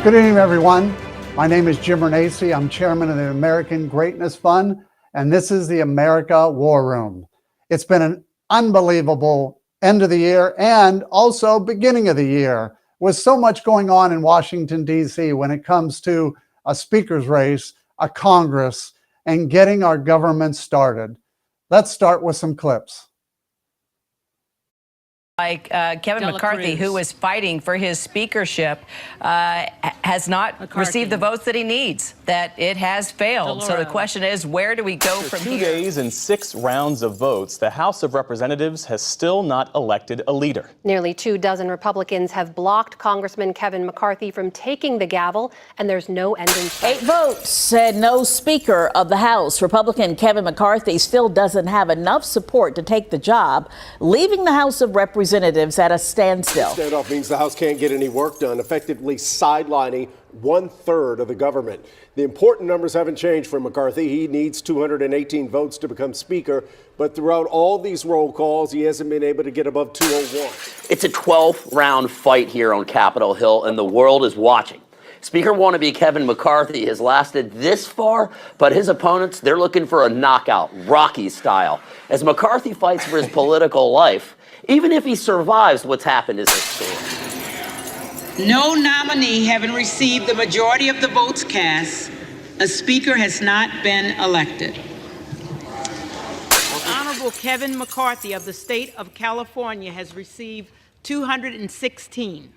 Good evening, everyone. My name is Jim Renacci. I'm chairman of the American Greatness Fund, and this is the America War Room. It's been an unbelievable end of the year and also beginning of the year with so much going on in Washington, D.C. when it comes to a speaker's race, a Congress, and getting our government started. Let's start with some clips. Like Kevin McCarthy, who is fighting for his speakership, has not received the votes that he needs, that it has failed. So the question is, where do we go from here? 2 days and 6 rounds of votes, the House of Representatives has still not elected a leader. Nearly 24 Republicans have blocked Congressman Kevin McCarthy from taking the gavel, and there's no end in sight. 8 votes said no Speaker of the House. Republican Kevin McCarthy still doesn't have enough support to take the job, leaving the House of Representatives at a standstill. Standoff means the House can't get any work done, effectively sidelining 1/3 of the government. The important numbers haven't changed for McCarthy. He needs 218 votes to become Speaker, but throughout all these roll calls, he hasn't been able to get above 201. It's a 12th round fight here on Capitol Hill, and the world is watching. Speaker wannabe Kevin McCarthy has lasted this far, but his opponents, they're looking for a knockout, Rocky style. As McCarthy fights for his political life, even if he survives what's happened is historic. No nominee having received the majority of the votes cast, a speaker has not been elected. Honorable Kevin McCarthy of the state of California has received 216.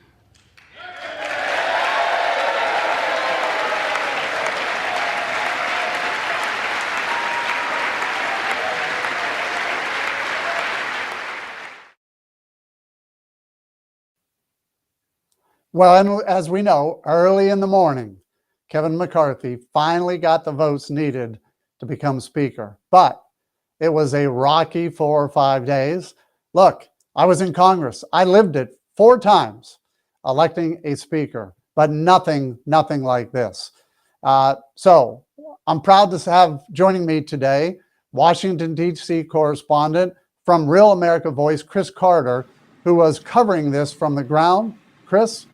Well, and as we know, early in the morning, Kevin McCarthy finally got the votes needed to become Speaker. But it was a rocky 4 or 5 days. Look, I was in Congress. I lived it 4 times, electing a Speaker, but nothing like this. So I'm proud to have joining me today, Washington, D.C. correspondent from Real America Voice, Chris Carter, who was covering this from the ground. Chris,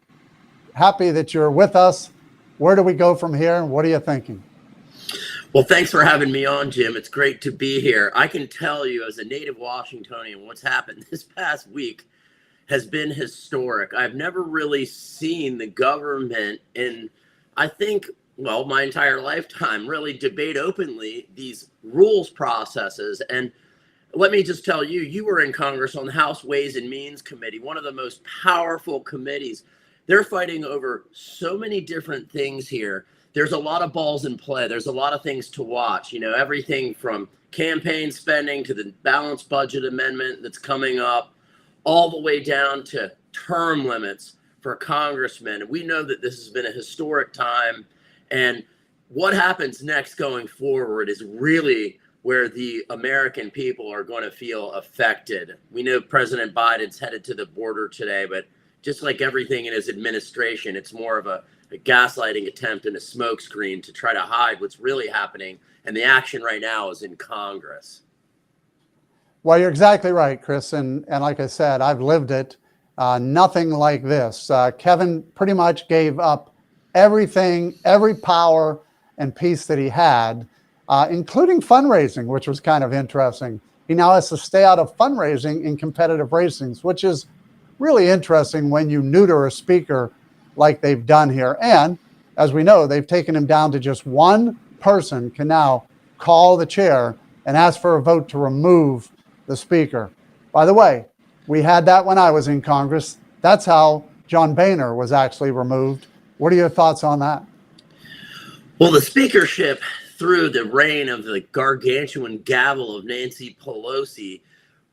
happy that you're with us. Where do we go from here, and what are you thinking? Well, thanks for having me on, Jim. It's great to be here. I can tell you as a native Washingtonian, what's happened this past week has been historic. I've never really seen the government in, I think, well, my entire lifetime really debate openly these rules processes. And let me just tell you, you were in Congress on the House Ways and Means Committee, one of the most powerful committees. They're fighting over so many different things here. There's a lot of balls in play. There's a lot of things to watch. You know, everything from campaign spending to the balanced budget amendment that's coming up, all the way down to term limits for congressmen. We know that this has been a historic time. And what happens next going forward is really where the American people are going to feel affected. We know President Biden's headed to the border today, but just like everything in his administration, it's more of a gaslighting attempt and a smokescreen to try to hide what's really happening. And the action right now is in Congress. Well, you're exactly right, Chris. And like I said, I've lived it. Nothing like this. Kevin pretty much gave up everything, every power and peace that he had, including fundraising, which was kind of interesting. He now has to stay out of fundraising in competitive racings, which is really interesting when you neuter a speaker like they've done here. And as we know, they've taken him down to just one person can now call the chair and ask for a vote to remove the speaker. By the way, we had that when I was in Congress. That's how John Boehner was actually removed. What are your thoughts on that? Well, the speakership through the reign of the gargantuan gavel of Nancy Pelosi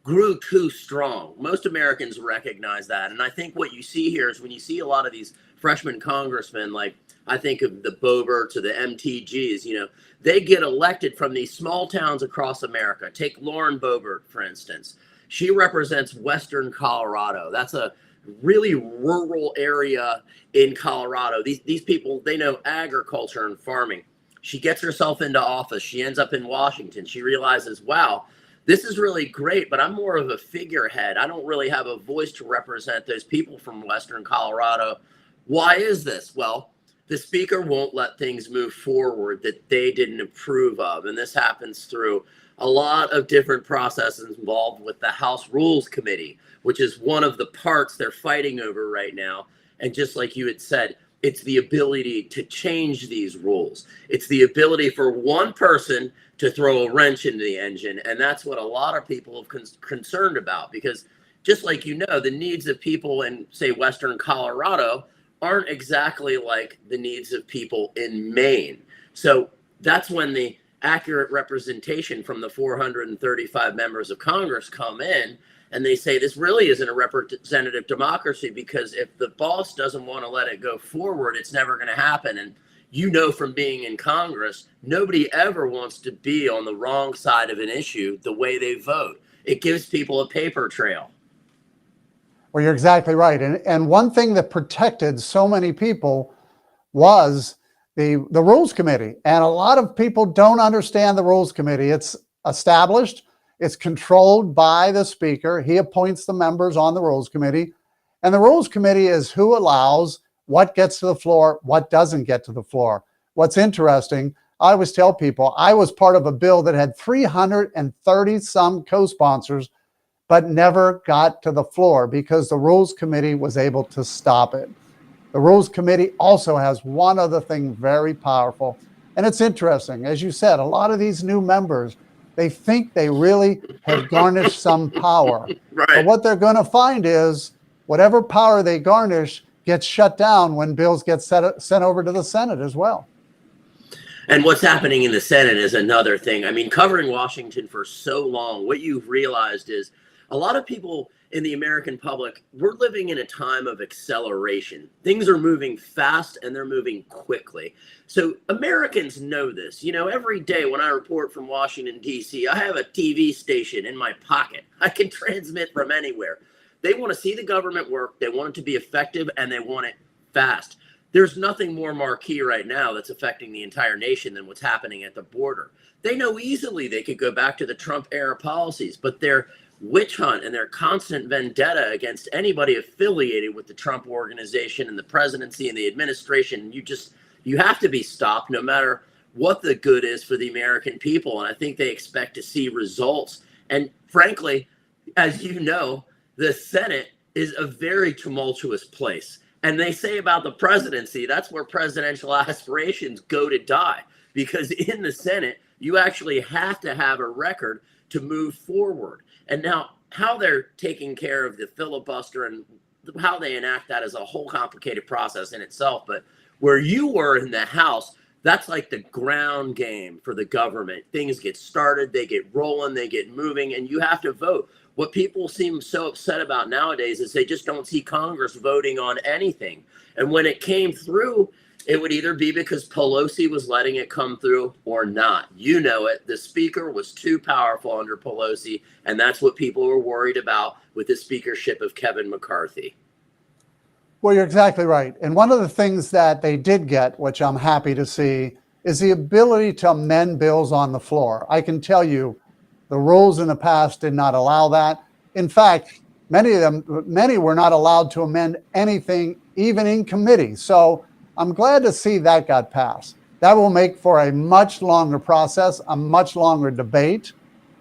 grew too strong. Most Americans recognize that. And I think what you see here is when you see a lot of these freshman congressmen, like I think of the Boberts or the MTGs, you know, they get elected from these small towns across America. Take Lauren Boebert, for instance. She represents Western Colorado. That's a really rural area in Colorado. These people, they know agriculture and farming. She gets herself into office. She ends up in Washington. She realizes, wow, this is really great, but I'm more of a figurehead. I don't really have a voice to represent those people from Western Colorado. Why is this? Well, the speaker won't let things move forward that they didn't approve of. And this happens through a lot of different processes involved with the House Rules Committee, which is one of the parts they're fighting over right now. And just like you had said, it's the ability to change these rules. It's the ability for one person to throw a wrench into the engine. And that's what a lot of people are concerned about, because just like the needs of people in, say, Western Colorado aren't exactly like the needs of people in Maine. So that's when the accurate representation from the 435 members of Congress come in, and they say this really isn't a representative democracy, because if the boss doesn't want to let it go forward, it's never going to happen. And from being in Congress, nobody ever wants to be on the wrong side of an issue the way they vote. It gives people a paper trail. Well, you're exactly right. And one thing that protected so many people was the Rules Committee. And a lot of people don't understand the Rules Committee. It's established. It's controlled by the Speaker. He appoints the members on the Rules Committee. And the Rules Committee is who allows what gets to the floor, what doesn't get to the floor. What's interesting, I always tell people, I was part of a bill that had 330 some co-sponsors, but never got to the floor because the Rules Committee was able to stop it. The Rules Committee also has one other thing very powerful, and it's interesting. As you said, a lot of these new members, they think they really have garnished some power. Right. But what they're going to find is whatever power they garnish gets shut down when bills get sent over to the Senate as well. And what's happening in the Senate is another thing. I mean, covering Washington for so long, what you've realized is a lot of people in the American public, we're living in a time of acceleration. Things are moving fast and they're moving quickly. So Americans know this. Every day when I report from Washington, D.C., I have a TV station in my pocket. I can transmit from anywhere. They want to see the government work. They want it to be effective, and they want it fast. There's nothing more marquee right now that's affecting the entire nation than what's happening at the border. They know easily they could go back to the Trump era policies, but their witch hunt and their constant vendetta against anybody affiliated with the Trump organization and the presidency and the administration, you have to be stopped no matter what the good is for the American people. And I think they expect to see results. And frankly, as you know, the Senate is a very tumultuous place. And they say about the presidency, that's where presidential aspirations go to die. Because in the Senate, you actually have to have a record to move forward. And now how they're taking care of the filibuster and how they enact that is a whole complicated process in itself. But where you were in the House, that's like the ground game for the government. Things get started, they get rolling, they get moving, and you have to vote. What people seem so upset about nowadays is they just don't see Congress voting on anything. And when it came through, it would either be because Pelosi was letting it come through or not. You know it. The speaker was too powerful under Pelosi, and that's what people were worried about with the speakership of Kevin McCarthy. Well, you're exactly right. And one of the things that they did get, which I'm happy to see, is the ability to amend bills on the floor. I can tell you, the rules in the past did not allow that. In fact, many were not allowed to amend anything, even in committee. So I'm glad to see that got passed. That will make for a much longer process, a much longer debate.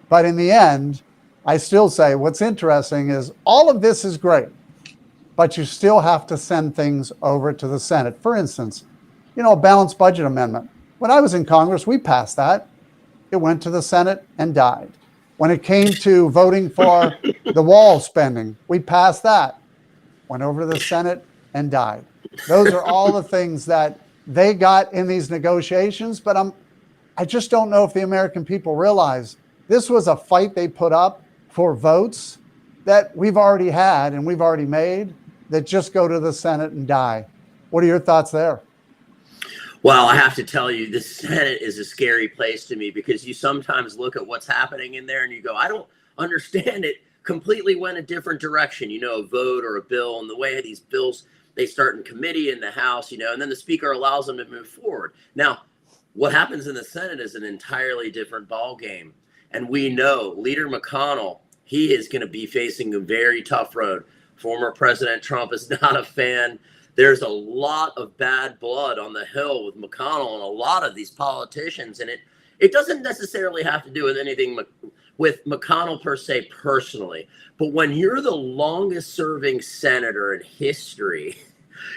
But in the end, I still say what's interesting is all of this is great, but you still have to send things over to the Senate. For instance, a balanced budget amendment. When I was in Congress, we passed that. It went to the Senate and died. When it came to voting for the wall spending, we passed that. Went over to the Senate and died. Those are all the things that they got in these negotiations, but I just don't know if the American people realize this was a fight they put up for votes that we've already had and we've already made that just go to the Senate and die. What are your thoughts there? Well, I have to tell you, the Senate is a scary place to me because you sometimes look at what's happening in there and you go, I don't understand it. Completely went a different direction, a vote or a bill, and the way these bills, they start in committee in the House, and then the speaker allows them to move forward. Now, what happens in the Senate is an entirely different ballgame. And we know Leader McConnell, he is going to be facing a very tough road. Former President Trump is not a fan there's a lot of bad blood on the Hill with McConnell and a lot of these politicians. And it doesn't necessarily have to do with anything with McConnell per se personally. But when you're the longest serving senator in history,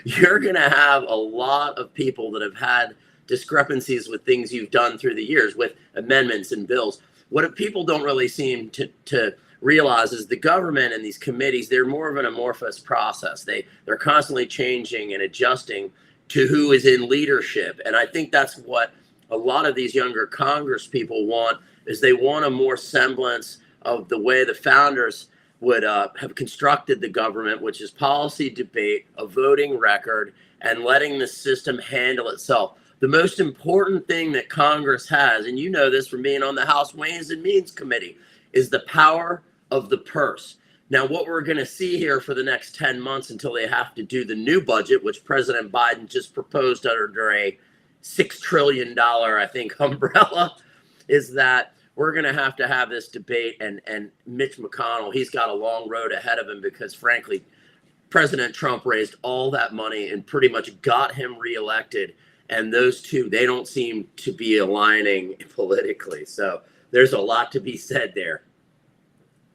you're going to have a lot of people that have had discrepancies with things you've done through the years with amendments and bills. What people don't really seem to realize is the government and these committees, they're more of an amorphous process. They're constantly changing and adjusting to who is in leadership. And I think that's what a lot of these younger Congress people want, is they want a more semblance of the way the founders would have constructed the government, which is policy debate, a voting record, and letting the system handle itself. The most important thing that Congress has, and you know this from being on the House Ways and Means Committee, is the power of the purse. Now, what we're going to see here for the next 10 months until they have to do the new budget, which President Biden just proposed under a $6 trillion, I think, umbrella, is that we're going to have this debate. And Mitch McConnell, he's got a long road ahead of him because, frankly, President Trump raised all that money and pretty much got him reelected. And those two, they don't seem to be aligning politically. So there's a lot to be said there.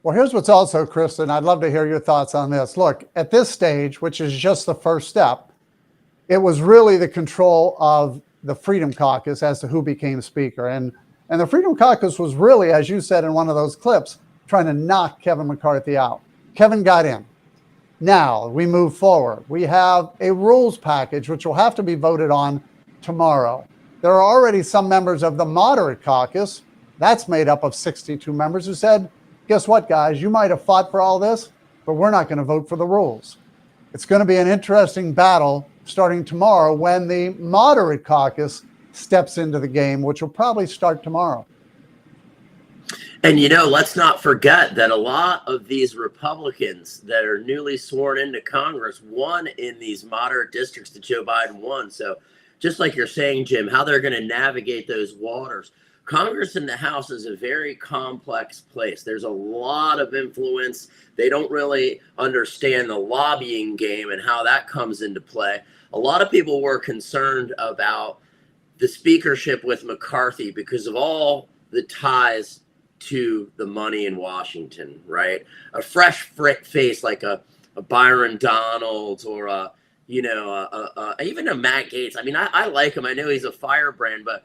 Well, here's what's also, Kristen, I'd love to hear your thoughts on this. Look, at this stage, which is just the first step, it was really the control of the Freedom Caucus as to who became Speaker. And the Freedom Caucus was really, as you said in one of those clips, trying to knock Kevin McCarthy out. Kevin got in. Now we move forward. We have a rules package, which will have to be voted on tomorrow. There are already some members of the moderate caucus, that's made up of 62 members, who said, guess what, guys, you might have fought for all this, but we're not going to vote for the rules. It's going to be an interesting battle starting tomorrow when the moderate caucus steps into the game, which will probably start tomorrow. And, let's not forget that a lot of these Republicans that are newly sworn into Congress won in these moderate districts that Joe Biden won. So just like you're saying, Jim, how they're going to navigate those waters. Congress and the House is a very complex place. There's a lot of influence. They don't really understand the lobbying game and how that comes into play. A lot of people were concerned about the speakership with McCarthy because of all the ties to the money in Washington, right? A fresh face like a Byron Donalds or even a Matt Gaetz. I mean, I like him. I know he's a firebrand, but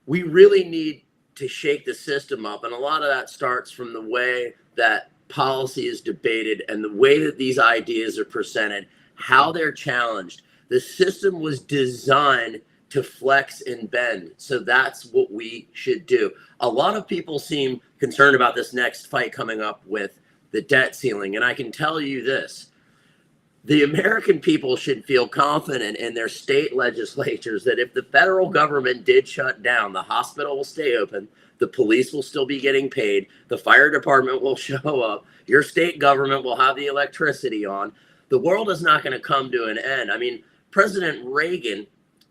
we really need to shake the system up. And a lot of that starts from the way that policy is debated and the way that these ideas are presented, how they're challenged. The system was designed to flex and bend. So that's what we should do. A lot of people seem concerned about this next fight coming up with the debt ceiling. And I can tell you this. The American people should feel confident in their state legislatures that if the federal government did shut down, the hospital will stay open, the police will still be getting paid, the fire department will show up, your state government will have the electricity on. The world is not going to come to an end. I mean, President Reagan,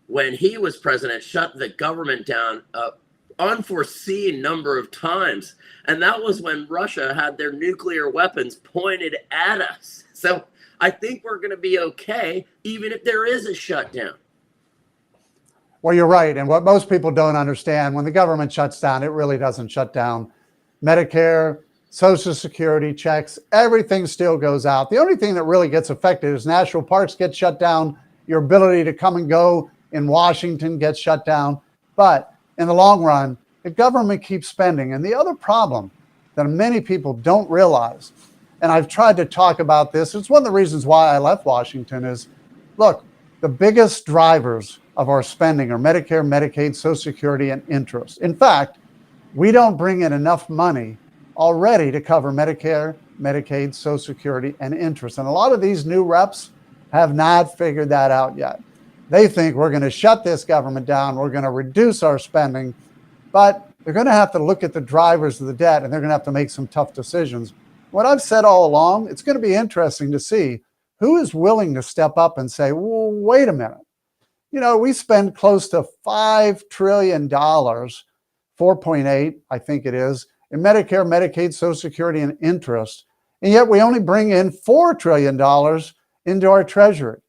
when he was president, shut the government down an unforeseen number of times. And that was when Russia had their nuclear weapons pointed at us. So I think we're going to be okay, even if there is a shutdown. Well, you're right. And what most people don't understand, when the government shuts down, it really doesn't shut down. Medicare, Social Security checks, everything still goes out. The only thing that really gets affected is national parks get shut down. Your ability to come and go in Washington gets shut down. But in the long run, the government keeps spending. And the other problem that many people don't realize, and I've tried to talk about this, it's one of the reasons why I left Washington, is, look, the biggest drivers of our spending are Medicare, Medicaid, Social Security, and interest. In fact, we don't bring in enough money already to cover Medicare, Medicaid, Social Security, and interest. And a lot of these new reps have not figured that out yet. They think we're going to shut this government down, we're going to reduce our spending, but they're going to have to look at the drivers of the debt, and they're going to have to make some tough decisions. What I've said all along, it's going to be interesting to see who is willing to step up and say, well, wait a minute. We spend close to $5 trillion, 4.8, I think it is, in Medicare, Medicaid, Social Security, and interest. And yet we only bring in $4 trillion into our treasury.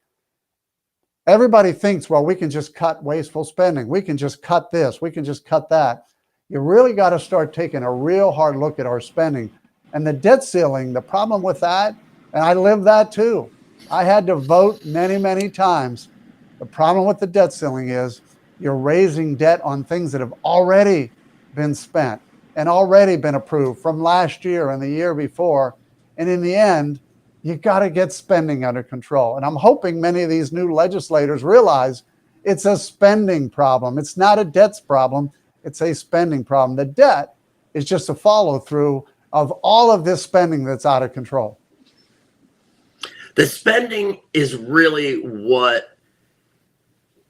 Everybody thinks, well, we can just cut wasteful spending. We can just cut this. We can just cut that. You really got to start taking a real hard look at our spending. And the debt ceiling, the problem with that, and I lived that too. I had to vote many, many times. The problem with the debt ceiling is you're raising debt on things that have already been spent and already been approved from last year and the year before. And in the end, you got to get spending under control. And I'm hoping many of these new legislators realize it's a spending problem. It's not a debts problem. It's a spending problem. The debt is just a follow through of all of this spending that's out of control. The spending is really what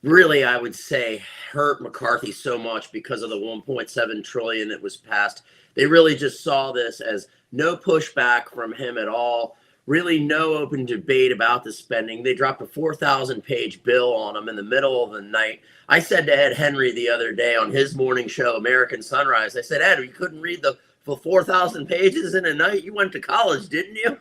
I would say hurt McCarthy so much because of the 1.7 trillion that was passed. They really just saw this as no pushback from him at all. Really no open debate about the spending. They dropped a 4,000-page bill on him in the middle of the night. I said to Ed Henry the other day on his morning show, American Sunrise, I said, Ed, you couldn't read the 4,000 pages in a night? You went to college, didn't you?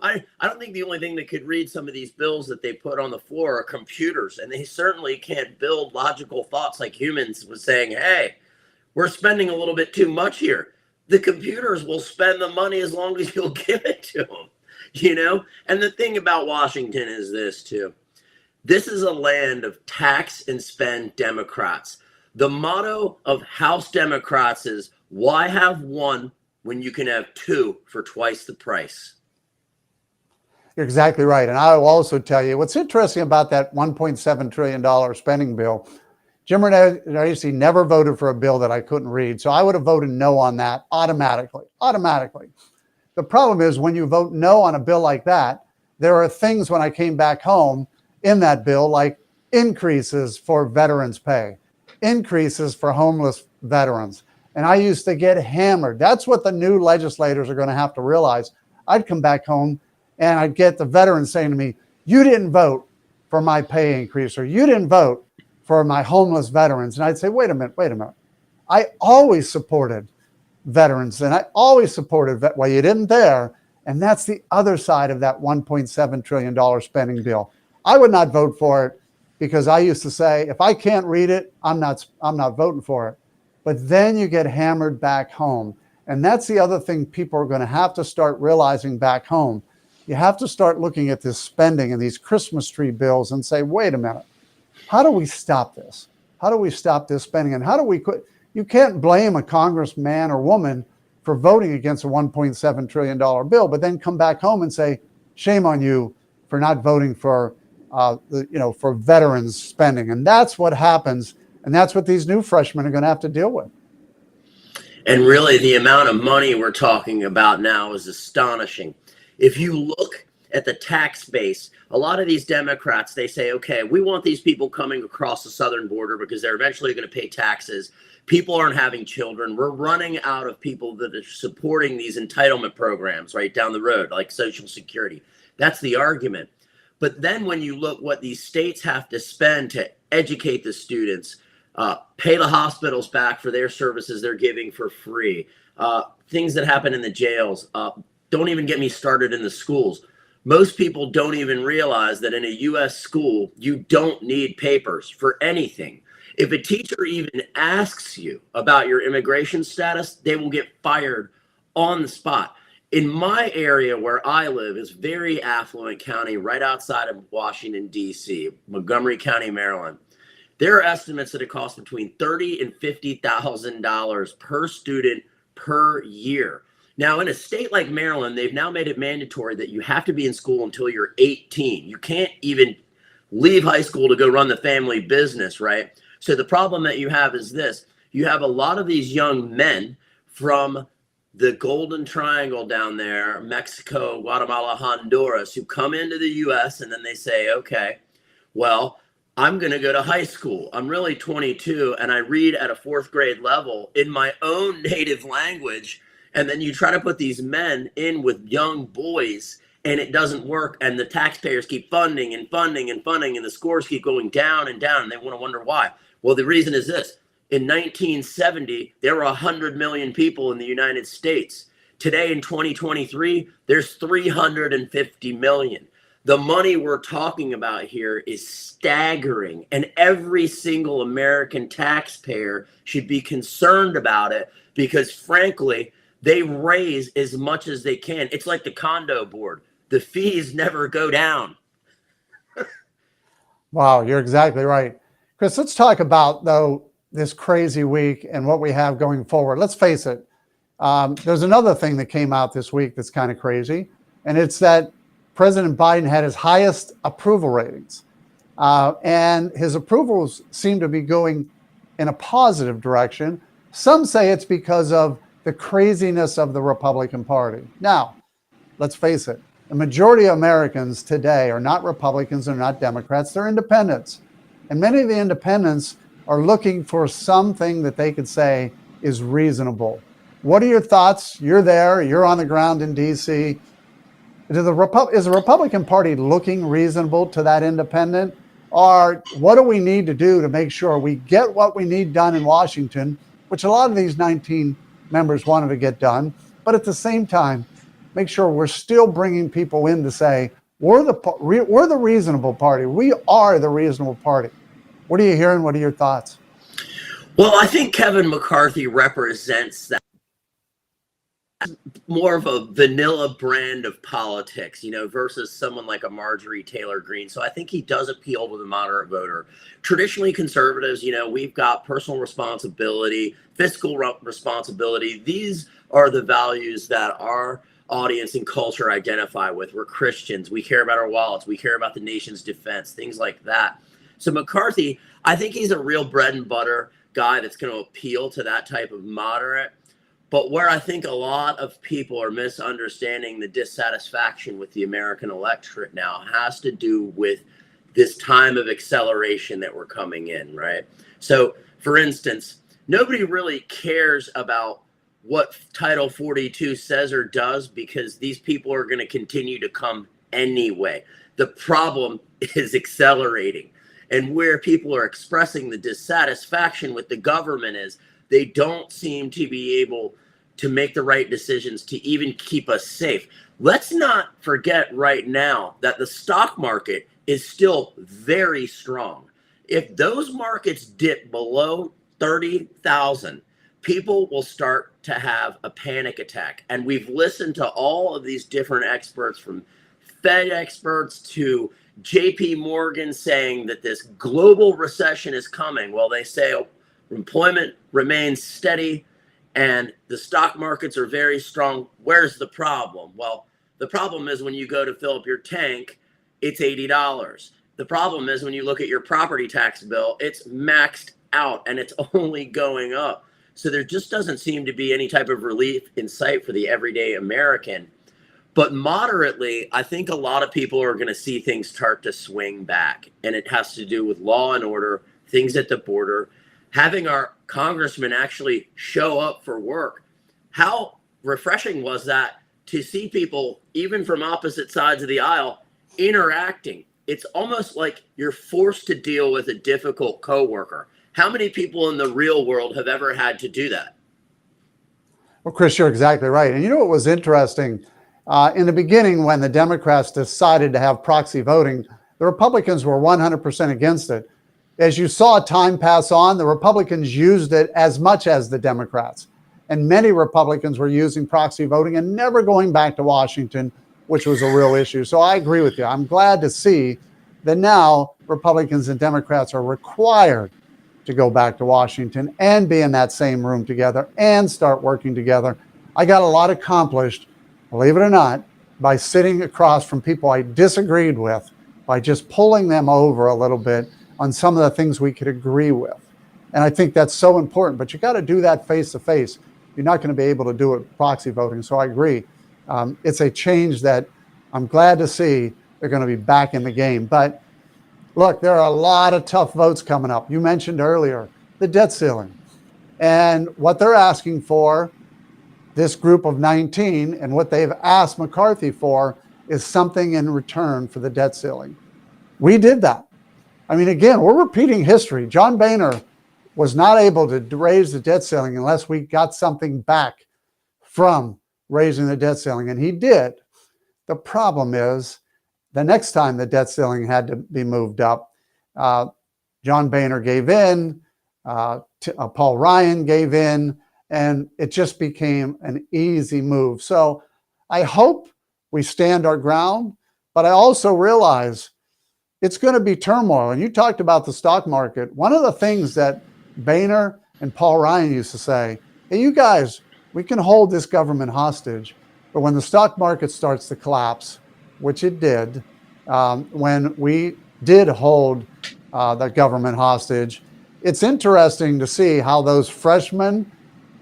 I don't think the only thing that could read some of these bills that they put on the floor are computers, and they certainly can't build logical thoughts like humans was saying, hey, we're spending a little bit too much here. The computers will spend the money as long as you'll give it to them, you know? And the thing about Washington is this too. This is a land of tax and spend Democrats. The motto of House Democrats is, why have one when you can have two for twice the price? You're exactly right. And I will also tell you what's interesting about that $1.7 trillion spending bill. Jim Renacci never voted for a bill that I couldn't read. So I would have voted no on that automatically. The problem is when you vote no on a bill like that, there are things when I came back home in that bill, like increases for veterans pay, increases for homeless veterans. And I used to get hammered. That's what the new legislators are going to have to realize. I'd come back home and I'd get the veterans saying to me, you didn't vote for my pay increase, or you didn't vote for my homeless veterans. And I'd say, wait a minute. I always supported veterans, and I always supported well, you didn't there. And that's the other side of that $1.7 trillion spending bill. I would not vote for it because I used to say, if I can't read it, I'm not voting for it. But then you get hammered back home. And that's the other thing people are going to have to start realizing back home. You have to start looking at this spending and these Christmas tree bills and say, wait a minute, how do we stop this? How do we stop this spending? And how do we quit? You can't blame a congressman or woman for voting against a $1.7 trillion bill, but then come back home and say, shame on you for not voting for, for veterans spending. And that's what happens. And that's what these new freshmen are going to have to deal with. And really, the amount of money we're talking about now is astonishing. If you look at the tax base, a lot of these Democrats, they say, okay, we want these people coming across the southern border because they're eventually going to pay taxes. People aren't having children. We're running out of people that are supporting these entitlement programs right down the road, like Social Security. That's the argument. But then when you look what these states have to spend to educate the students, pay the hospitals back for their services they're giving for free, things that happen in the jails, don't even get me started in the schools. Most people don't even realize that in a U.S. school, you don't need papers for anything. If a teacher even asks you about your immigration status, they will get fired on the spot. In my area where I live is very affluent county right outside of Washington, D.C., Montgomery County, Maryland. There are estimates that it costs between $30,000 and $50,000 per student per year. Now, in a state like Maryland, they've now made it mandatory that you have to be in school until you're 18. You can't even leave high school to go run the family business, right? So the problem that you have is this. You have a lot of these young men from the Golden Triangle down there, Mexico, Guatemala, Honduras, who come into the U.S. and then they say, okay, well, I'm going to go to high school. I'm really 22 and I read at a 4th grade level in my own native language. And then you try to put these men in with young boys and it doesn't work. And the taxpayers keep funding and funding and funding and the scores keep going down and down. And they want to wonder why. Well, the reason is this. In 1970, there were 100 million people in the United States. Today in 2023, there's 350 million. The money we're talking about here is staggering, and every single American taxpayer should be concerned about it because, frankly, they raise as much as they can. It's like the condo board. The fees never go down. Wow, you're exactly right. Chris, let's talk about, though, this crazy week and what we have going forward. Let's face it. There's another thing that came out this week that's kind of crazy, and it's that President Biden had his highest approval ratings. And his approvals seem to be going in a positive direction. Some say it's because of the craziness of the Republican Party. Now, let's face it. The majority of Americans today are not Republicans, they're not Democrats, they're independents. And many of the independents are looking for something that they could say is reasonable. What are your thoughts? You're there, you're on the ground in DC. Is the Republican Party looking reasonable to that independent? Or what do we need to do to make sure we get what we need done in Washington, which a lot of these 19 members wanted to get done, but at the same time, make sure we're still bringing people in to say, we're the reasonable party. We are the reasonable party. What are you hearing? What are your thoughts? Well, I think Kevin McCarthy represents that more of a vanilla brand of politics, versus someone like a Marjorie Taylor Greene. So I think he does appeal to the moderate voter. Traditionally conservatives, we've got personal responsibility, fiscal responsibility. These are the values that our audience and culture identify with. We're Christians. We care about our wallets. We care about the nation's defense, things like that. So McCarthy, I think he's a real bread and butter guy that's going to appeal to that type of moderate. But where I think a lot of people are misunderstanding the dissatisfaction with the American electorate now has to do with this time of acceleration that we're coming in, right? So, for instance, nobody really cares about what Title 42 says or does because these people are going to continue to come anyway. The problem is accelerating. And where people are expressing the dissatisfaction with the government is they don't seem to be able to make the right decisions to even keep us safe. Let's not forget right now that the stock market is still very strong. If those markets dip below 30,000, people will start to have a panic attack. And we've listened to all of these different experts, from Fed experts to JP Morgan, saying that this global recession is coming. Well, they say employment remains steady and the stock markets are very strong. Where's the problem? Well, the problem is when you go to fill up your tank, it's $80. The problem is when you look at your property tax bill, it's maxed out and it's only going up. So there just doesn't seem to be any type of relief in sight for the everyday American. But moderately, I think a lot of people are going to see things start to swing back. And it has to do with law and order, things at the border, having our congressmen actually show up for work. How refreshing was that to see people, even from opposite sides of the aisle, interacting? It's almost like you're forced to deal with a difficult coworker. How many people in the real world have ever had to do that? Well, Chris, you're exactly right. And you know what was interesting? In the beginning, when the Democrats decided to have proxy voting, the Republicans were 100% against it. As you saw time pass on, the Republicans used it as much as the Democrats. And many Republicans were using proxy voting and never going back to Washington, which was a real issue. So I agree with you. I'm glad to see that now Republicans and Democrats are required to go back to Washington and be in that same room together and start working together. I got a lot accomplished, believe it or not, by sitting across from people I disagreed with, by just pulling them over a little bit on some of the things we could agree with. And I think that's so important, but you got to do that face to face. You're not going to be able to do it with proxy voting. So I agree. It's a change that I'm glad to see they're going to be back in the game. But look, there are a lot of tough votes coming up. You mentioned earlier the debt ceiling. And what they're asking for, this group of 19, and what they've asked McCarthy for, is something in return for the debt ceiling. We did that. I mean, again, we're repeating history. John Boehner was not able to raise the debt ceiling unless we got something back from raising the debt ceiling, and he did. The problem is the next time the debt ceiling had to be moved up, John Boehner gave in, Paul Ryan gave in, and it just became an easy move. So I hope we stand our ground, but I also realize it's going to be turmoil. And you talked about the stock market. One of the things that Boehner and Paul Ryan used to say, hey, you guys, we can hold this government hostage, but when the stock market starts to collapse, which it did, when we did hold the government hostage, it's interesting to see how those freshmen,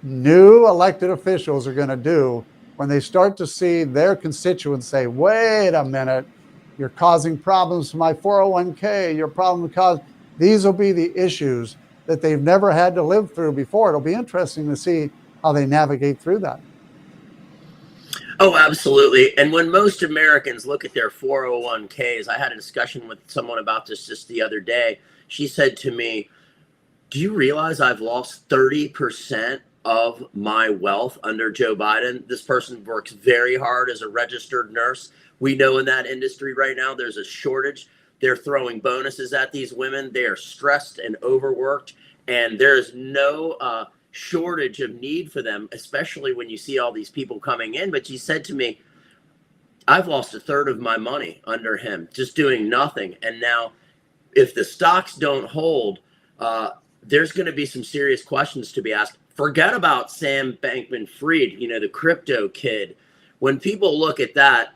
new elected officials are going to do when they start to see their constituents say, wait a minute, you're causing problems to my 401k, your problem cause. These will be the issues that they've never had to live through before. It'll be interesting to see how they navigate through that. Oh, absolutely. And when most Americans look at their 401ks, I had a discussion with someone about this just the other day. She said to me, do you realize I've lost 30% of my wealth under Joe Biden? This person works very hard as a registered nurse. We know in that industry right now, there's a shortage. They're throwing bonuses at these women. They are stressed and overworked, and there's no shortage of need for them, especially when you see all these people coming in. But she said to me, I've lost a third of my money under him, just doing nothing. And now if the stocks don't hold, there's going to be some serious questions to be asked. Forget about Sam Bankman-Fried, the crypto kid. When people look at that,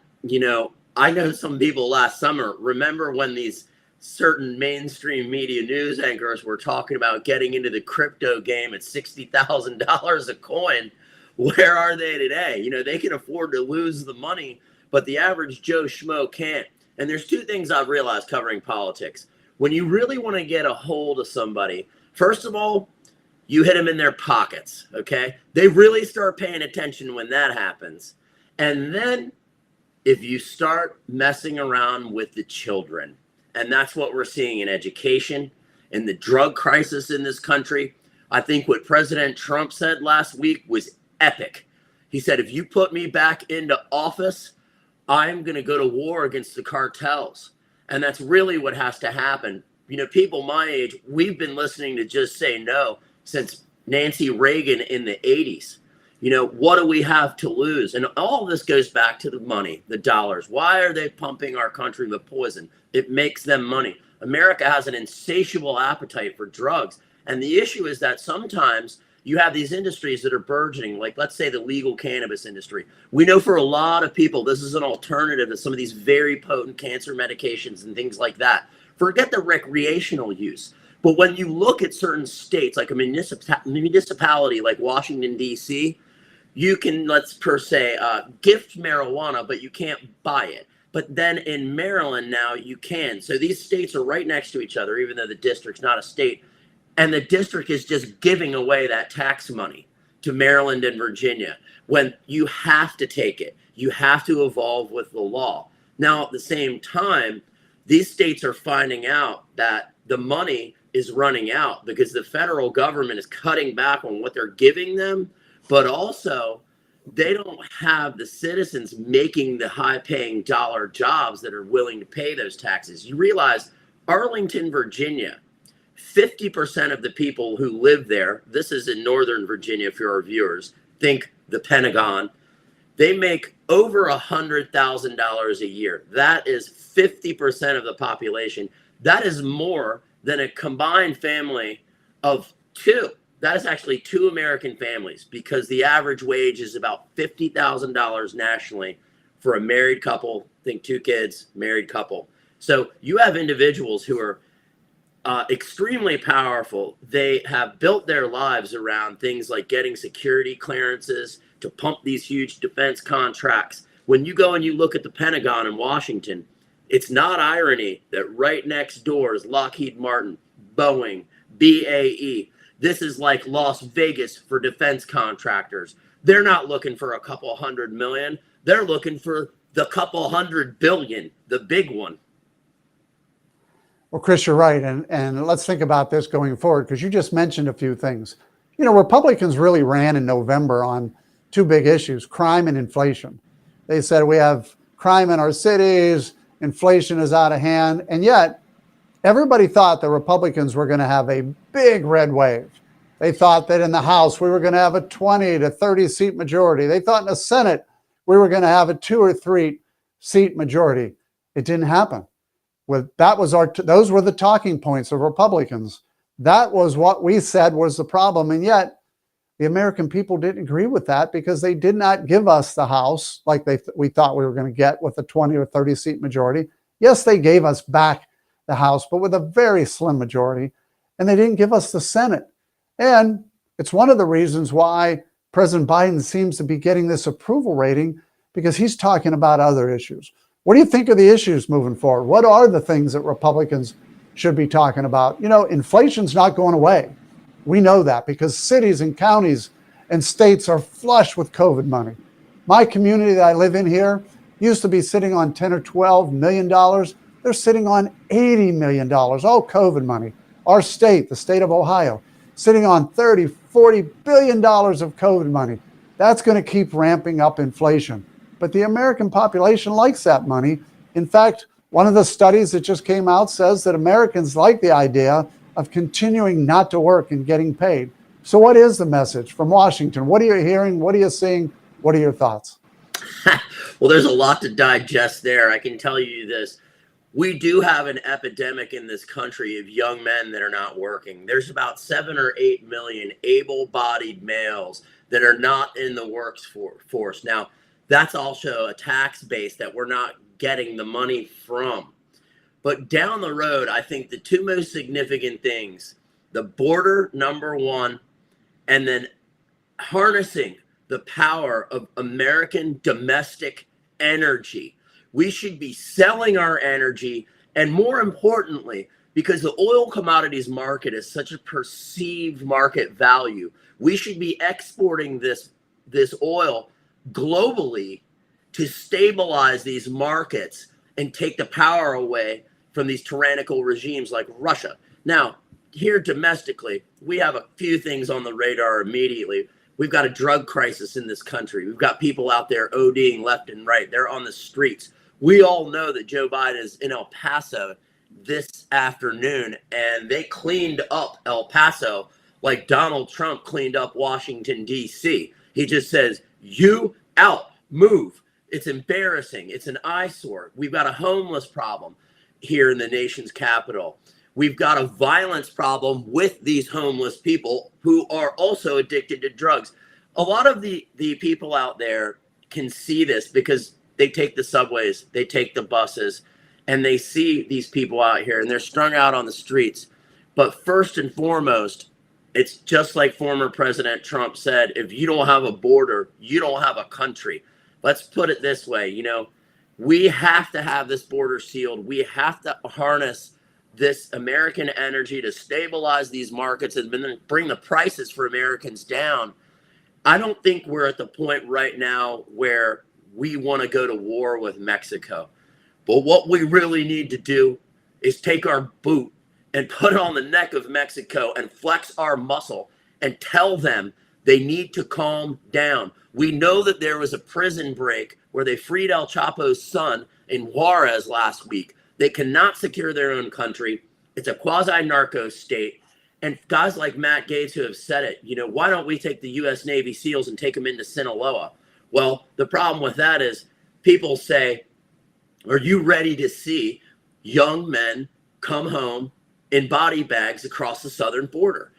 I know some people last summer, remember when these certain mainstream media news anchors were talking about getting into the crypto game at $60,000 a coin. Where are they today? They can afford to lose the money, but the average Joe Schmo can't. And there's two things I've realized covering politics. When you really want to get a hold of somebody, first of all, you hit them in their pockets, okay? They really start paying attention when that happens. And then if you start messing around with the children, and that's what we're seeing in education, in the drug crisis in this country. I think what President Trump said last week was epic. He said, if you put me back into office, I'm going to go to war against the cartels. And that's really what has to happen. People my age, we've been listening to Just Say No since Nancy Reagan in the 80s. What do we have to lose? And all of this goes back to the money, the dollars. Why are they pumping our country with poison? It makes them money. America has an insatiable appetite for drugs. And the issue is that sometimes you have these industries that are burgeoning, like let's say the legal cannabis industry. We know for a lot of people, this is an alternative to some of these very potent cancer medications and things like that. Forget the recreational use. But when you look at certain states, like a municipality like Washington, D.C., you can, let's per se, gift marijuana, but you can't buy it. But then in Maryland now you can. So these states are right next to each other, even though the district's not a state. And the district is just giving away that tax money to Maryland and Virginia when you have to take it. You have to evolve with the law. Now, at the same time, these states are finding out that the money is running out because the federal government is cutting back on what they're giving them, but also they don't have the citizens making the high-paying dollar jobs that are willing to pay those taxes. You realize Arlington, Virginia, 50% of the people who live there, this is in Northern Virginia for our viewers, think the Pentagon, they make over $100,000 a year. That is 50% of the population. That is more than a combined family of two. That is actually two American families because the average wage is about $50,000 nationally for a married couple. Think 2 kids, married couple. So you have individuals who are extremely powerful. They have built their lives around things like getting security clearances to pump these huge defense contracts. When you go and you look at the Pentagon in Washington, it's not irony that right next door is Lockheed Martin, Boeing, BAE. This is like Las Vegas for defense contractors. They're not looking for a couple $100 million. They're looking for the couple $100 billion, the big one. Well, Chris, you're right. And let's think about this going forward, because you just mentioned a few things. Republicans really ran in November on 2 big issues, crime and inflation. They said we have crime in our cities, Inflation is out of hand. And yet, everybody thought the Republicans were going to have a big red wave. They thought that in the House, we were going to have a 20 to 30 seat majority. They thought in the Senate, we were going to have a 2 or 3 seat majority. It didn't happen. Those were the talking points of Republicans. That was what we said was the problem. And yet, the American people didn't agree with that because they did not give us the House like we thought we were going to get with a 20 or 30 seat majority. Yes, they gave us back the House, but with a very slim majority. And they didn't give us the Senate. And it's one of the reasons why President Biden seems to be getting this approval rating, because he's talking about other issues. What do you think of the issues moving forward? What are the things that Republicans should be talking about? You know, inflation's not going away. We know that because cities and counties and states are flush with COVID money. My community that I live in here used to be sitting on $10 or $12 million. They're sitting on $80 million, all COVID money. Our state, the state of Ohio, sitting on $30, $40 billion of COVID money. That's going to keep ramping up inflation. But the American population likes that money. In fact, one of the studies that just came out says that Americans like the idea of continuing not to work and getting paid. So what is the message from Washington? What are you hearing? What are you seeing? What are your thoughts? Well, there's a lot to digest there. I can tell you this. We do have an epidemic in this country of young men that are not working. There's about 7 or 8 million able-bodied males that are not in the workforce. Now, that's also a tax base that we're not getting the money from. But down the road, I think the two most significant things, the border, number one, and then harnessing the power of American domestic energy. We should be selling our energy, and more importantly, because the oil commodities market is such a perceived market value, we should be exporting this oil globally to stabilize these markets and take the power away from these tyrannical regimes like Russia. Now, here domestically, we have a few things on the radar immediately. We've got a drug crisis in this country. We've got people out there ODing left and right. They're on the streets. We all know that Joe Biden is in El Paso this afternoon, and they cleaned up El Paso like Donald Trump cleaned up Washington, D.C. He just says, you out, move. It's embarrassing. It's an eyesore. We've got a homeless problem here in the nation's capital. We've got a violence problem with these homeless people who are also addicted to drugs. A lot of the people out there can see this because they take the subways, they take the buses, and they see these people out here and they're strung out on the streets. But first and foremost, it's just like former President Trump said, if you don't have a border, you don't have a country. Let's put it this way, you know, we have to have this border sealed. We have to harness this American energy to stabilize these markets and then bring the prices for Americans down. I don't think we're at the point right now where we want to go to war with Mexico. But what we really need to do is take our boot and put it on the neck of Mexico and flex our muscle and tell them they need to calm down. We know that there was a prison break where they freed El Chapo's son in Juarez last week. They cannot secure their own country. It's a quasi-narco state. And guys like Matt Gaetz who have said it, you know, why don't we take the U.S. Navy SEALs and take them into Sinaloa? Well, the problem with that is people say, are you ready to see young men come home in body bags across the southern border?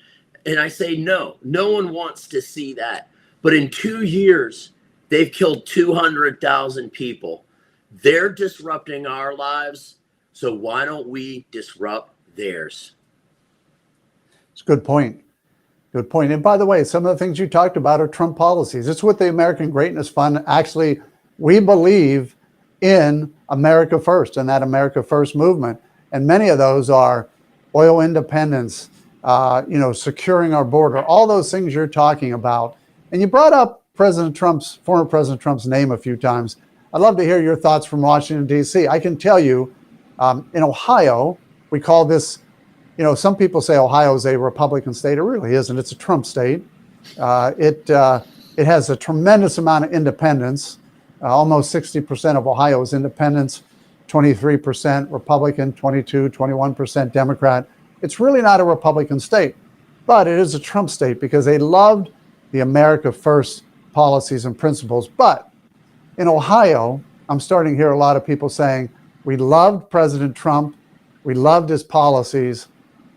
And I say, no one wants to see that. But in 2 years, they've killed 200,000 people. They're disrupting our lives. So why don't we disrupt theirs? It's a good point. Good point. And by the way, some of the things you talked about are Trump policies. It's with the American Greatness Fund. Actually, we believe in America First and that America First movement. And many of those are oil independence, securing our border, all those things you're talking about. And you brought up former President Trump's name a few times. I'd love to hear your thoughts from Washington, D.C. I can tell you, in Ohio, we call this, some people say Ohio is a Republican state. It really isn't. It's a Trump state. It has a tremendous amount of independence. Almost 60% of Ohio is independents. 23% Republican, 22, 21% Democrat. It's really not a Republican state, but it is a Trump state because they loved the America First policies and principles. But in Ohio, I'm starting to hear a lot of people saying, we loved President Trump, we loved his policies,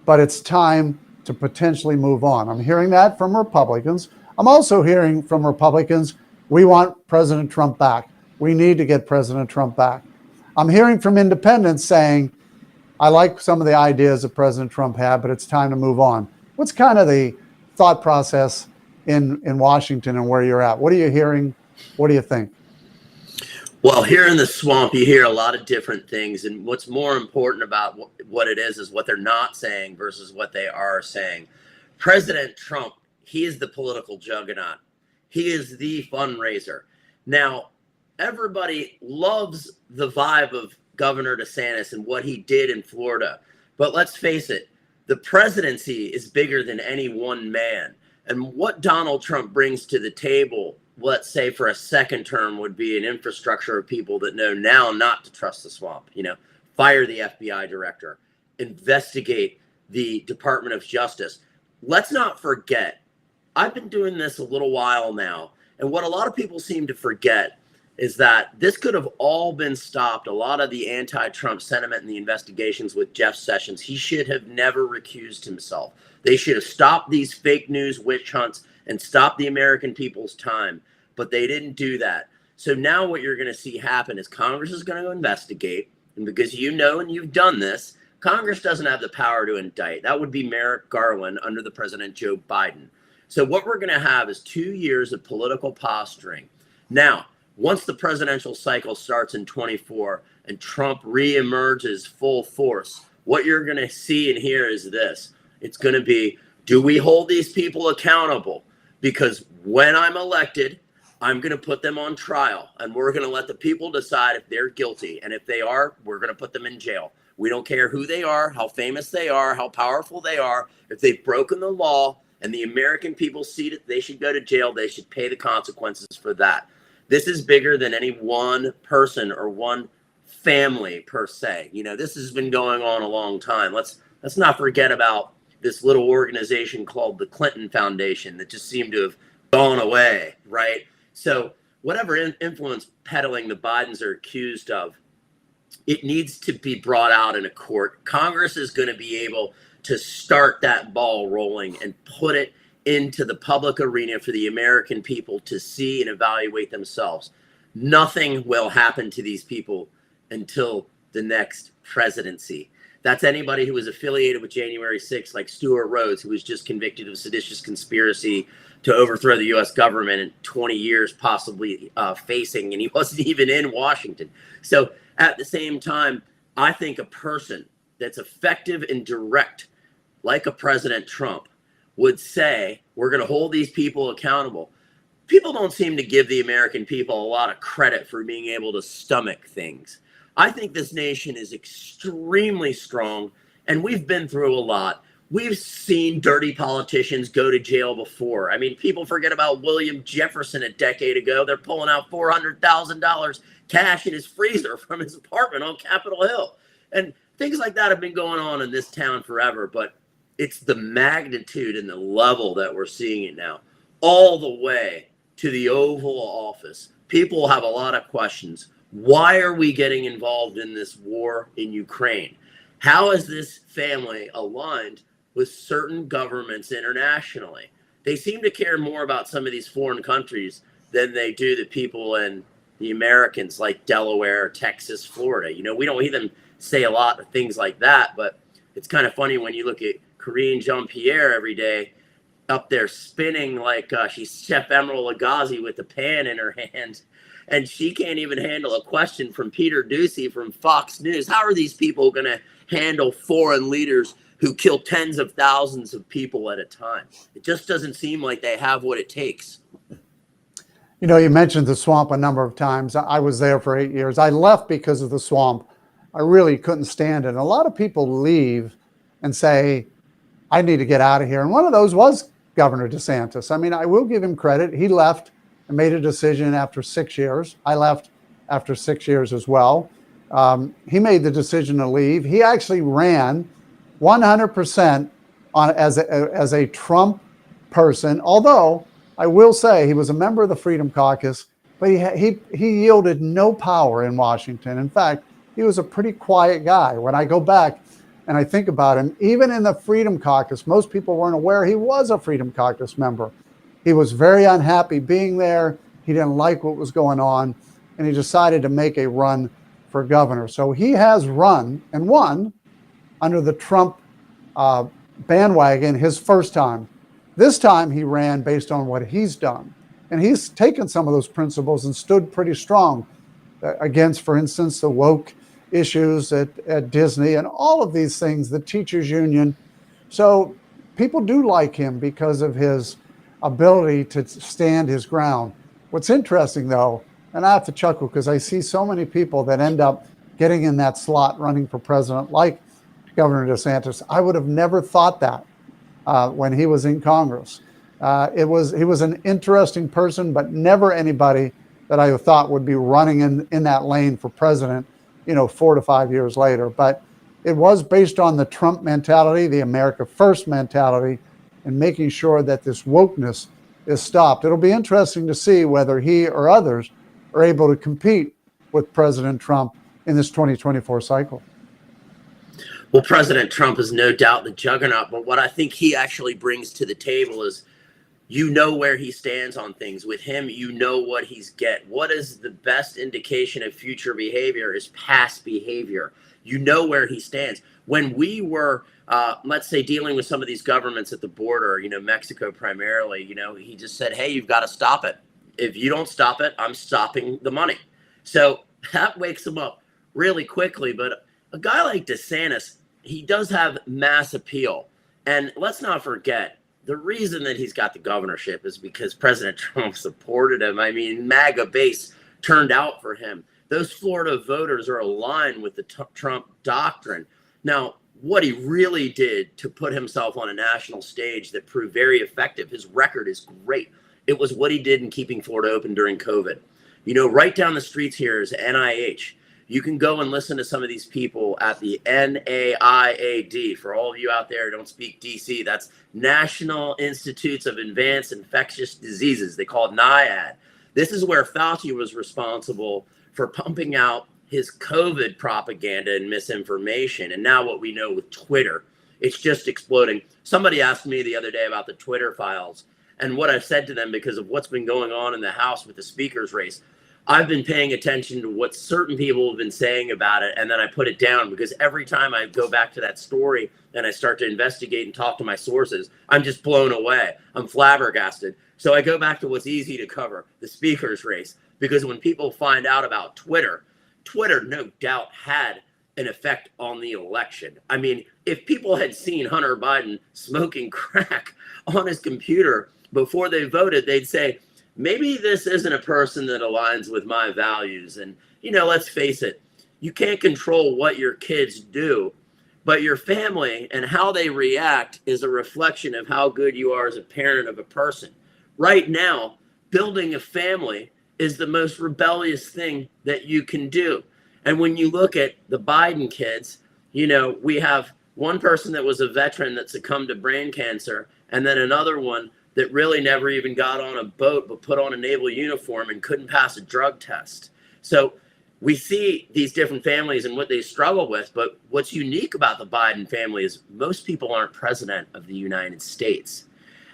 but it's time to potentially move on. I'm hearing that from Republicans. I'm also hearing from Republicans, we want President Trump back. We need to get President Trump back. I'm hearing from independents saying, I like some of the ideas that President Trump had, but it's time to move on. What's kind of the thought process in Washington and where you're at? What are you hearing? What do you think? Well, here in the swamp, you hear a lot of different things. And what's more important about what it is what they're not saying versus what they are saying. President Trump, he is the political juggernaut. He is the fundraiser. Now, everybody loves the vibe of Governor DeSantis and what he did in Florida. But let's face it, the presidency is bigger than any one man. And what Donald Trump brings to the table, let's say for a second term, would be an infrastructure of people that know now not to trust the swamp. Fire the FBI director, investigate the Department of Justice. Let's not forget, I've been doing this a little while now, and what a lot of people seem to forget is that this could have all been stopped. A lot of the anti-Trump sentiment and the investigations with Jeff Sessions, he should have never recused himself. They should have stopped these fake news witch hunts and stopped the American people's time, but they didn't do that. So now what you're going to see happen is Congress is going to investigate, and because and you've done this, Congress doesn't have the power to indict. That would be Merrick Garland under the President Joe Biden. So what we're going to have is 2 years of political posturing. Now, once the presidential cycle starts in 24 and Trump reemerges full force, what you're going to see and hear is this. It's going to be, do we hold these people accountable? Because when I'm elected, I'm going to put them on trial, and we're going to let the people decide if they're guilty. And if they are, we're going to put them in jail. We don't care who they are, how famous they are, how powerful they are. If they've broken the law and the American people see that they should go to jail, they should pay the consequences for that. This is bigger than any one person or one family per se. This has been going on a long time. Let's not forget about this little organization called the Clinton Foundation that just seemed to have gone away, right? So whatever influence peddling the Bidens are accused of, it needs to be brought out in a court. Congress is going to be able to start that ball rolling and put it into the public arena for the American people to see and evaluate themselves. Nothing will happen to these people until the next presidency. That's anybody who was affiliated with January 6th, like Stuart Rhodes, who was just convicted of seditious conspiracy to overthrow the U.S. government and 20 years possibly facing, and he wasn't even in Washington. So at the same time, I think a person that's effective and direct, like a President Trump, would say, we're going to hold these people accountable. People don't seem to give the American people a lot of credit for being able to stomach things. I think this nation is extremely strong, and we've been through a lot. We've seen dirty politicians go to jail before. I mean, people forget about William Jefferson a decade ago. They're pulling out $400,000 cash in his freezer from his apartment on Capitol Hill. And things like that have been going on in this town forever, but it's the magnitude and the level that we're seeing it now, all the way to the Oval Office. People have a lot of questions. Why are we getting involved in this war in Ukraine? How is this family aligned with certain governments internationally? They seem to care more about some of these foreign countries than they do the people and the Americans like Delaware, Texas, Florida. We don't hear them say a lot of things like that, but it's kind of funny when you look at Karine Jean-Pierre every day up there spinning like she's Chef Emerald Lagasse with the pan in her hand, and she can't even handle a question from Peter Doocy from Fox News. How are these people going to handle foreign leaders who kill tens of thousands of people at a time? It just doesn't seem like they have what it takes. You mentioned the swamp a number of times. I was there for 8 years. I left because of the swamp. I really couldn't stand it. And a lot of people leave and say, I need to get out of here. And one of those was Governor DeSantis. I mean, I will give him credit. He left and made a decision after 6 years. I left after 6 years as well. he made the decision to leave. He actually ran 100% as a Trump person, although I will say he was a member of the Freedom Caucus, but he yielded no power in Washington. In fact, he was a pretty quiet guy. When I go back and I think about him, even in the Freedom Caucus, most people weren't aware he was a Freedom Caucus member. He was very unhappy being there. He didn't like what was going on, and he decided to make a run for governor. So he has run and won under the Trump bandwagon his first time. This time he ran based on what he's done. And he's taken some of those principles and stood pretty strong against, for instance, the woke issues at Disney and all of these things, the teachers union. So people do like him because of his ability to stand his ground. What's interesting though, and I have to chuckle because I see so many people that end up getting in that slot running for president, like Governor DeSantis. I would have never thought that when he was in Congress. He was an interesting person, but never anybody that I thought would be running in that lane for president, 4 to 5 years later. But it was based on the Trump mentality, the America First mentality, and making sure that this wokeness is stopped. It'll be interesting to see whether he or others are able to compete with President Trump in this 2024 cycle. Well, President Trump is no doubt the juggernaut, but what I think he actually brings to the table is where he stands on things. With him, what he's get. What is the best indication of future behavior is past behavior. Where he stands. When we were, let's say, dealing with some of these governments at the border, Mexico primarily, he just said, hey, you've got to stop it. If you don't stop it, I'm stopping the money. So that wakes him up really quickly. But a guy like DeSantis, he does have mass appeal. And let's not forget, the reason that he's got the governorship is because President Trump supported him. I mean, MAGA base turned out for him. Those Florida voters are aligned with the Trump doctrine. Now, what he really did to put himself on a national stage that proved very effective, his record is great. It was what he did in keeping Florida open during COVID. Right down the streets here is NIH. You can go and listen to some of these people at the NIAID. For all of you out there who don't speak DC, that's National Institutes of Advanced Infectious Diseases. They call it NIAID. This is where Fauci was responsible for pumping out his COVID propaganda and misinformation. And now what we know with Twitter, it's just exploding. Somebody asked me the other day about the Twitter files and what I've said to them because of what's been going on in the House with the speaker's race. I've been paying attention to what certain people have been saying about it, and then I put it down because every time I go back to that story and I start to investigate and talk to my sources, I'm just blown away. I'm flabbergasted. So I go back to what's easy to cover, the speaker's race, because when people find out about Twitter no doubt had an effect on the election. I mean, if people had seen Hunter Biden smoking crack on his computer before they voted, they'd say, maybe this isn't a person that aligns with my values. And, let's face it, you can't control what your kids do, but your family and how they react is a reflection of how good you are as a parent of a person. Right now, building a family is the most rebellious thing that you can do. And when you look at the Biden kids, we have one person that was a veteran that succumbed to brain cancer, and then another one that really never even got on a boat but put on a naval uniform and couldn't pass a drug test. So we see these different families and what they struggle with, but what's unique about the Biden family is most people aren't president of the United States.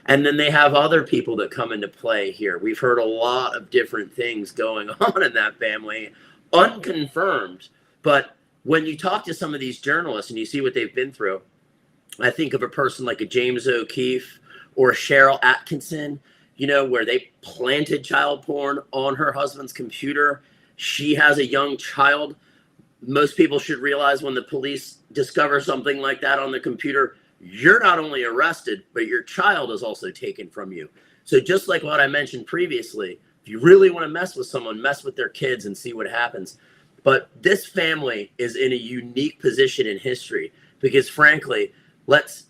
And then they have other people that come into play here. We've heard a lot of different things going on in that family, unconfirmed. But when you talk to some of these journalists and you see what they've been through, I think of a person like a James O'Keefe or Cheryl Atkinson, where they planted child porn on her husband's computer. She has a young child. Most people should realize when the police discover something like that on the computer, you're not only arrested, but your child is also taken from you. So just like what I mentioned previously, if you really want to mess with someone, mess with their kids and see what happens. But this family is in a unique position in history because, frankly, let's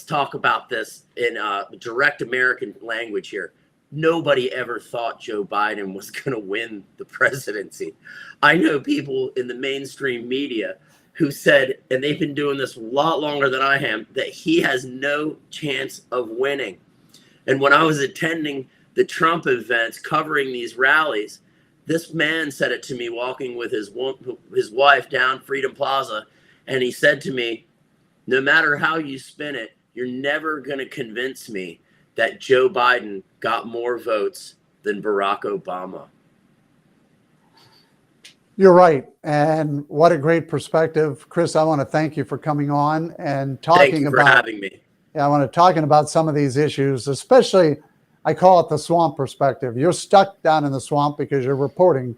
talk about this in direct American language here. nobody ever thought Joe Biden was going to win the presidency. I know people in the mainstream media who said, and they've been doing this a lot longer than I am, that he has no chance of winning. And when I was attending the Trump events covering these rallies, this man said it to me walking with his wife down Freedom Plaza. And he said to me, no matter how you spin it, you're never going to convince me that Joe Biden got more votes than Barack Obama. You're right. And what a great perspective. Chris, I want to thank you for coming on and talking Thank you for about having me. Yeah, I want to talking about some of these issues, especially I call it the swamp perspective. You're stuck down in the swamp because you're reporting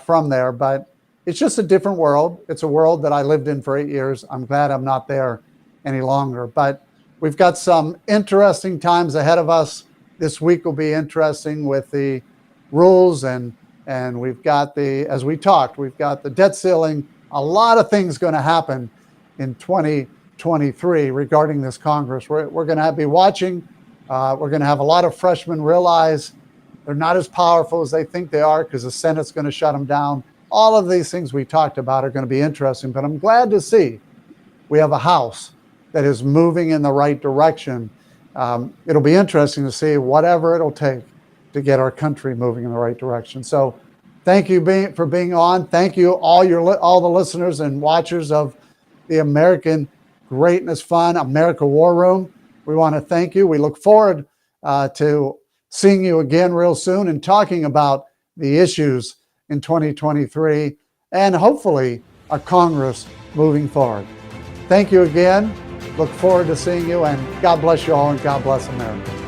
from there, but it's just a different world. It's a world that I lived in for 8 years. I'm glad I'm not there any longer, but we've got some interesting times ahead of us. This week will be interesting with the rules and we've got as we talked, we've got the debt ceiling, a lot of things going to happen in 2023 regarding this Congress. We're going to be watching. We're going to have a lot of freshmen realize they're not as powerful as they think they are because the Senate's going to shut them down. All of these things we talked about are going to be interesting, but I'm glad to see we have a House that is moving in the right direction. It'll be interesting to see whatever it'll take to get our country moving in the right direction. So thank you for being on. Thank you all the listeners and watchers of the American Greatness Fund, America War Room. We want to thank you. We look forward to seeing you again real soon and talking about the issues in 2023 and hopefully a Congress moving forward. Thank you again. Look forward to seeing you, and God bless you all, and God bless America.